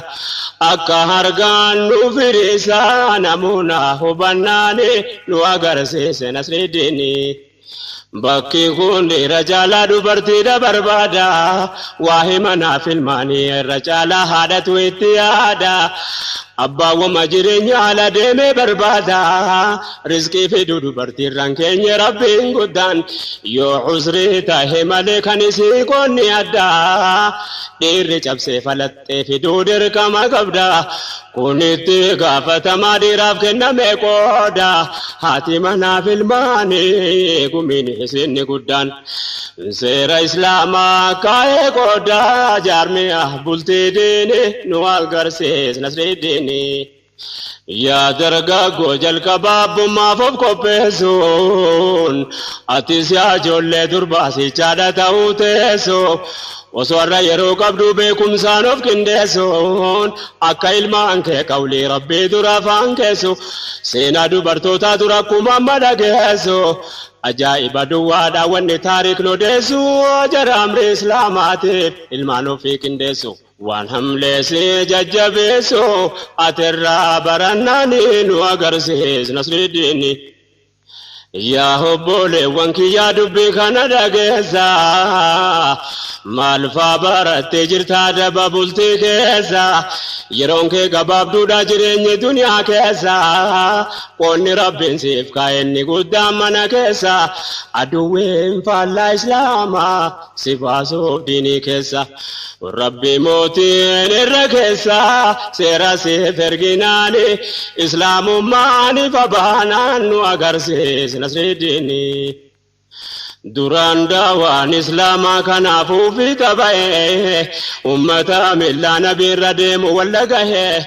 akka hargaan nu firiisa namoota hubannaani nu agarsiise nasridiini. bakki kun dhiira caalaa dubartiidha barbaada waa'ee manaa filmaanii irra caalaa haadhatu itti yaada. Abbawwama jireenya ala deemee barbaada rizqii fiduu dubartiirraan keenya rabbiin guddaan yoo usrii tahe malee kan isii qonni addaa dhiirri cabsee falaxxee fiduu dirqama qabda kunitti gaafatamaa dhiiraaf kenname qooda haati manaaf ilmaanii gumiin isinni guddaan seera islaamaa kaa'ee qooda jaarmiyaa bultii diini nu agarsiis nasridiin يا درغاغو jalqabaabummaaf of qopheessuun atis yaa ijoollee durbaasi chaadha ta'uu teessu osoo har'a yeroo qabdu beekumsaan of qindeessuun akka ilmaan kee qawlii rabbii dura afaan keessu seenaa dubartootaa dura akkuma amma dhageessu ajaa'iba duwwaadha wanni taariikni odeessu jara amri islaamaatiif ilmaan ofii qindeessu waan hamleesi jajjabeessu atirraa barannani nu agarsiis Nasridiini. Yaa obboleewwan kiyyaa dubbii kana dhageessa maal faa barattee jirta daba bultii keessa yeroon kee gabaabduudha jireenyi duniyaa keessa qoonni rabbiin siif kaa'enni guddaan mana keessa aduwwiin faallaa islaamaa si baasuuf diinii keessa rabbi mootiin irra keessa seera siif erginaani islaamummaan ifa baanaan nu agarsiisa Nasridiini. Duraan daawaan islaamaa kanaafuu fi taphee ummata millaa nabiirra deemu walla gahee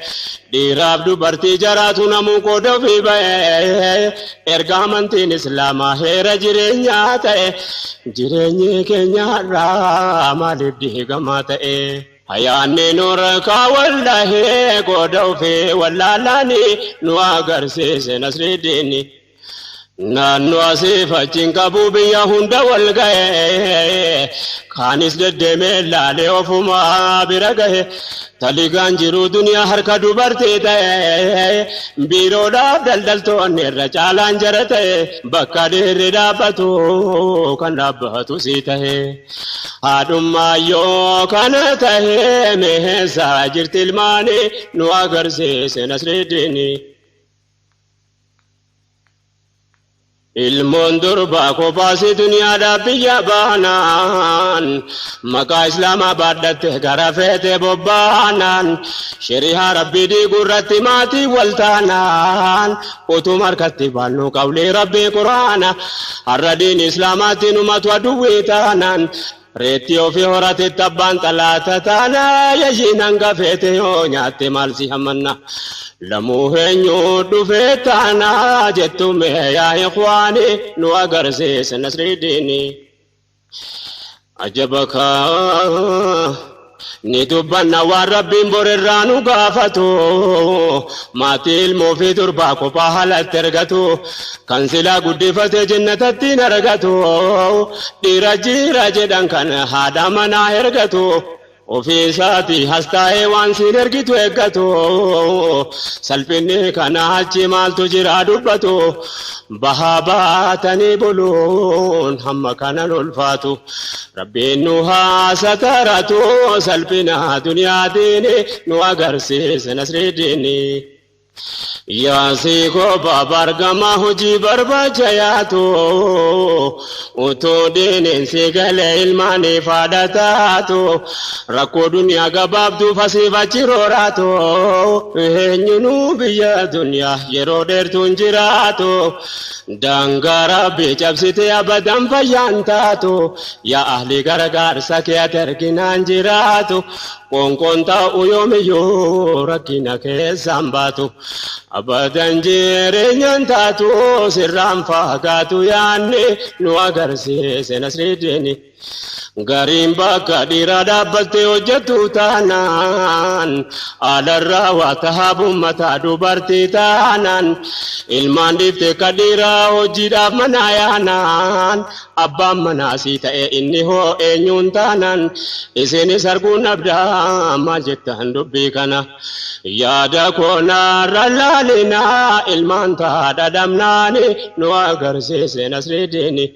dhiiraaf dubartii jaraatu namuu qooda ofii bahee erga amantiin islaamaa heera jireenyaa ta'e jireenyi keenyarraa maaliif diigamaa ta'e. Hayaanni nuura kaawwallahee qooda ofii wallaalaanii nu agarsiise Nasridiini. Naannoo asii fachiin qabu biyya hunda wal ga'ee kaanis deddeemee laalee ofumaa bira ga'ee taligaan jiru duniyaa harka dubartii ta'ee biiroodhaaf daldaltoonni irra caalaan jara ta'e bakka dhiirri dhaabbatu kan dhaabbatu sii ta'ee haadhummaa yoo kana ta'ee meeshaa jirti ilmaanii nu agarsiise Nasridiini. Ilmoon durbaa kophaasi duniyaadhaaf biyya baanaan maqaa islaamaa baadhatte gara feete bobbaanaan shari'aa rabbii diigurratti maatii wal taanaan utuma harkatti baannu qawlee rabbii quraana har'a diin islaamaatti numatu aduwwii taanaan reetti ofii horatetti abbaan xalaata taanaa yayyiin hanga feete yoo nyaatte maal si hammanna. Lamuu eenyuu dhufee taanaa jettume yaa ikhwaani nu agarsiise Nasridiini. Ajabaka ni dubbanna waan rabbiin borirraa nu gaafatu maatii ilmoo fi durbaa kophaa haalatti ergatu kan silaa guddifate jannatatti hin argatu dhiira jira jedhan kan haadha manaa ergatu. Ofii isaatii hastaa'ee waan siin ergitu eeggatu salphinni kana achi maaltu jira dubbatu bahaa baatanii buluun hamma kanan ulfaatu rabbiin nu haasataratu salphina duniyaatiin nu agarsiise Nasridiini. Yaasii kophaa bargama hojii barbaacha yaatu utuu diineensi galee ilmaanii faadhataatu rakkoo duniyaa gabaabduuf asiif achi rooraatu eenyunuu biyya duniyaa yeroo dheertuun jiraatu daangaa rabbii cabsitee abadan fayyaan taatu yaa ahli gargaarsa kee ati arginaan jiraatu qoonqoon taa'u yoomiyyuu rakkina keessaan baatu. Abadan jireenyaan taatu sirraan fagaatu yaanni nu agarsiise Nasridiini. Gariin bakka dhiiraa dhaabbattee hojjettu taanaan alarraa waa tahaabun mataa dubartii taanaan ilmaan dhiiftee ka dhiiraa hojiidhaaf manaa yaanaan abbaan manaasii ta'e inni hoo eenyuun taanaan isinis arguun abdaa maal jettan dubbii kana yaada koonarra laalinaa ilmaan taadha dhamnaani nu agarsiise Nasridiini.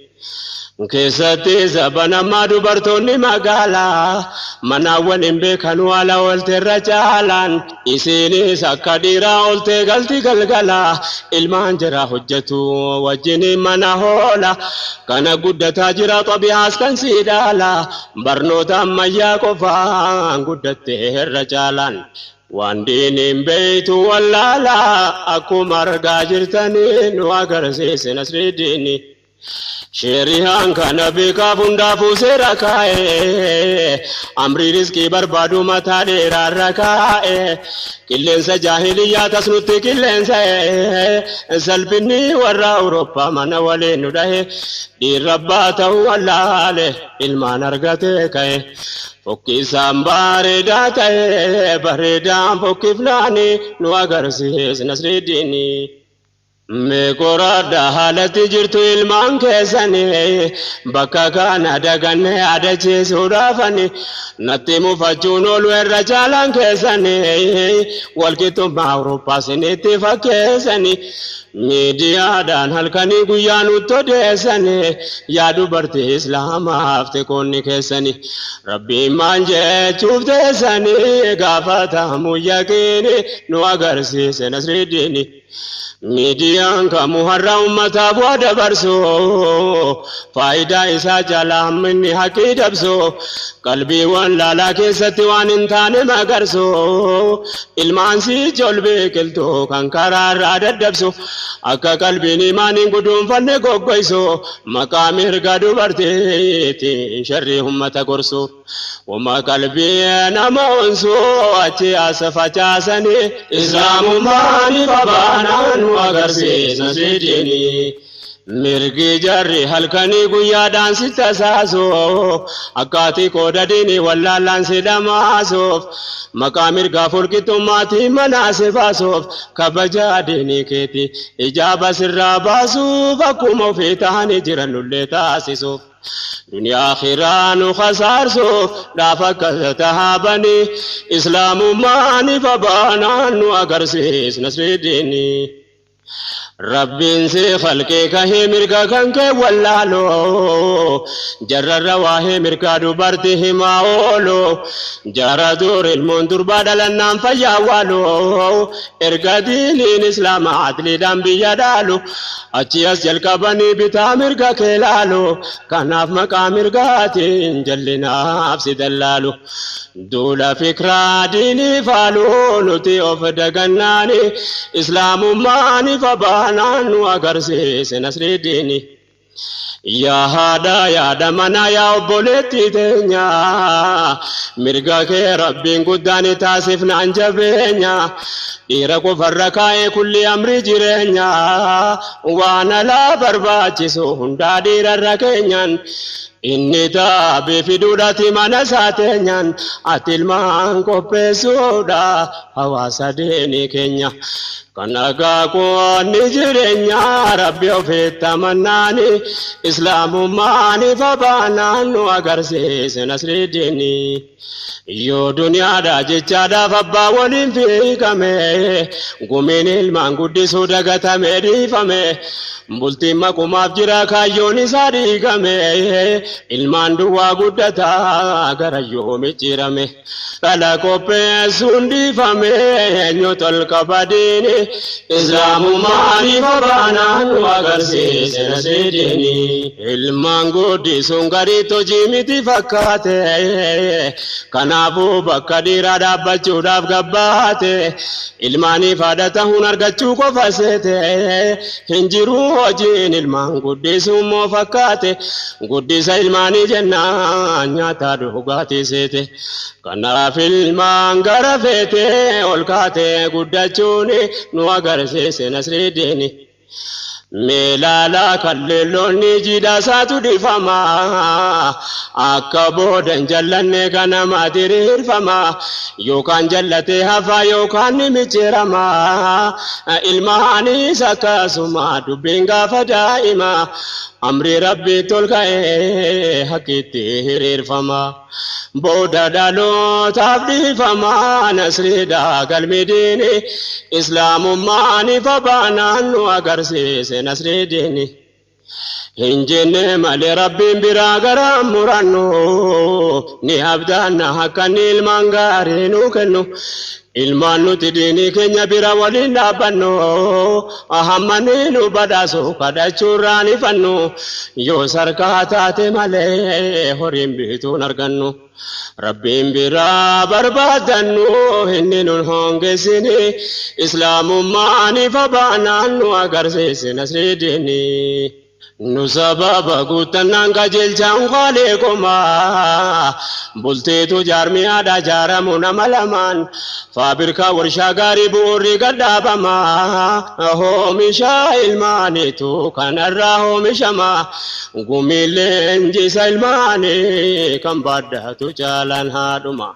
Keessatti zabanammaa dubartoonni magaalaa manaawwan hin beekan waala oolteerra caalaan isiinis akka dhiiraa ooltee galti galgalaa ilmaan jara hojjetu wajjin mana hoola kana guddataa jira xabiyaas kan sii dhaala barnoota ammayyaa qofaan guddattee irra caalaan waan diiniin beeytu wallaala akkuma argaa jirtanii nu agarsiise Nasridiini. Sherihan kana beekaaf hundaafuu seera kaa'ee amrii riskii barbaadu mataa dheeraarra kaa'ee qilleensa jaahiliyyaa tasnutti qilleensa salphinni warra Awurooppaa mana waliin nu dhahe dhiirrabbaa ta'uu wallaale ilmaan argatee ka'e fokkisaan bareedaa ta'e bareedaan fokkifnaani nu agarsiise Nasridiini. Meeqoraadha haalatti jirtu ilmaan keessanii bakka kana daganne adachiisuudhaafani natti mufachuun oolu irra caalaan keessanii walqixxummaa Awurooppaa isinitti fakkeessanii miidiyaadhaan halkanii guyyaa nutti odeessanii yaa dubartii Islaamaaf teekonni keessanii Rabbiin maal jechuuf teessanii gaafatamuu yaqiini nu agarsiise Nasridiini. Miidiyaan kamu har'a ummata bu'aa dabarsu faayidaa isaa jala hamminni haqii dabsu qalbiiwwan laalaa keessatti waan hin taane magarsu ilmaan sichool biqiltu kan karaarraa daddabsu akka qalbiin imaaniin guduunfanne goggoysu maqaa mirga dubartiitiin sharrii ummata gorsu wama qalbii nama onsu achi as facaasanii islaamummaan ifa baanaan agarsiis Nasridiini mirgi jarri halkanii guyyaadhaan si tasaasu akkaati qooda diinii wallaallaan si dhamaasuuf maqaa mirgaa walqixxummaatii manaa si baasuuf kabajaa diinii keeti ijaaba sirraa baasuuf akkuma ofii ta'anii jiran nullee taasisuuf. Duniyaa akhiraa nu khasaarsuuf dhaaf akka tahaabanii islaamummaan ifa baanaan nu agarsiis Nasridiini. Rabbiin si khalqee kahee mirga kan kee wallaalu jarrarra waahee mirga dubartii himaa oolu jara dur ilmoon durbaa dhalannaan fayyaa waalu erga diiniin islaamaa adliidhaan biyya dhaalu achi as jalqabanii bitaa mirga kee laalu kanaaf maqaa mirgaatiin jallinaaf si dallaalu duula fikraa diinii faalu nuti of dagannaani islaamummaan ifa baanaan nu agarsiise Nasridiini. Yaa haadha yaada manaa yaa obboleettii teenya mirga kee rabbiin guddaan taasifnaan jabeenya dhiira qofarra kaa'ee kulli amri jireenya waan alaa barbaachisu hundaa dhiirarra keenyaan inni taabee fiduudhaati mana saateenyaan ati ilmaan qopheessuudha hawaasa diinii keenya. Kanagaa qoonni jireenya rabbi ofiitti amannaani islaamummaan ifa baanaan nu agarsiise Nasridiini. Yoo duniyaadhaa jechaadhaaf abbaa waliin fiigame gumiin ilmaan guddisuu dagatame dhiifame bultiin maqumaaf jira kaayyoon isaa dhiigame ilmaan duwwaa guddataa gara yoo micciirame dhala qopheessuun dhiifame eenyu tolka badiini islaamummaan ifa baanaan nu agarsiise Nasridiini. Ilmaan guddisuun gariitti hojii miti fakkaate kanaafuu bakka dhiiraa dhaabbachuudhaaf gabbaate ilmaaniif haadha ta'uun argachuu qofa seete hin jiru hojiin ilmaan guddisuun moo fakkaate guddisa ilmaanii jennaan nyaataa dhugaatii seete kanaaf ilmaan gara feete ol kaate guddachuun nu agarsiise Nasridiini. Meelala kalleelloonni jidhaasaatu dhifama akka boodan jallanne ganama diriirfama yookaan jallatee hafa yookaan ni micciirama ilmaanis akkasuma dubbiin gaafa daa'ima amri rabbii tolka'ee hakkiitti hiriirfama booda dhalootaaf dhiifama Nasriidhaa galmidiini islaamummaan ifa baanaan nu agarsiise Nasridiini. Hinjenne malee rabbiin biraa gara murannu ni abdaanna akka inni ilmaan gaarii nu kennu ilmaan nuti diinii keenya bira waliin dhaabbannu ahammani nu badhaasu kadhachuurraan ifannu yoo sarkaa taate malee horiin bituun argannu rabbiin biraa barbaadannu inni nun hongeessini islaamummaan ifa baanaan nu agarsiise Nasridiini. Nu sababa guuttannaan qajeelchaan qaalee qomaa bulteetu jaarmiyaadha jaaramu nama lamaan faabirkaa warshaa gaarii bu'uurri gadhaabama oomisha ilmaaniitu kanarraa oomishama gumiilee injisa ilmaanii kan baadhatu caalaan haadhuma.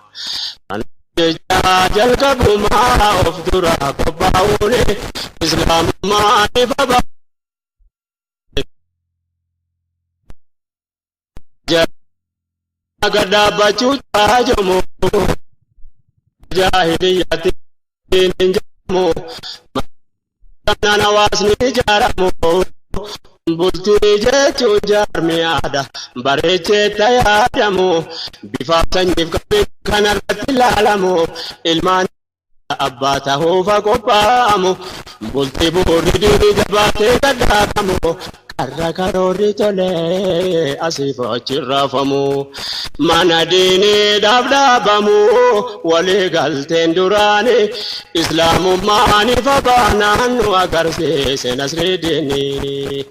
jalqabuma of dura qophaa'uuni islaamummaaniif agar dhaabbachuu jaajamu jaahiliyyatiin hin jedhamu kanaan hawaasni ijaaramu bultii jechuun jaarmiyaadha bareecheetta yaadamu bifaaf sanyiif qabeenya kanarratti ilaalamu ilmaan abbaa ta'uufa qophaa'amu bultii bu'uurri diinii jabaatee gaddaakamu karra karoorri tolee asiif achi raafamu mana diiniidhaaf dhaabamu walii galteen duraanii islaamummaaniif abaanaan nu agarsiise nasrii diinii.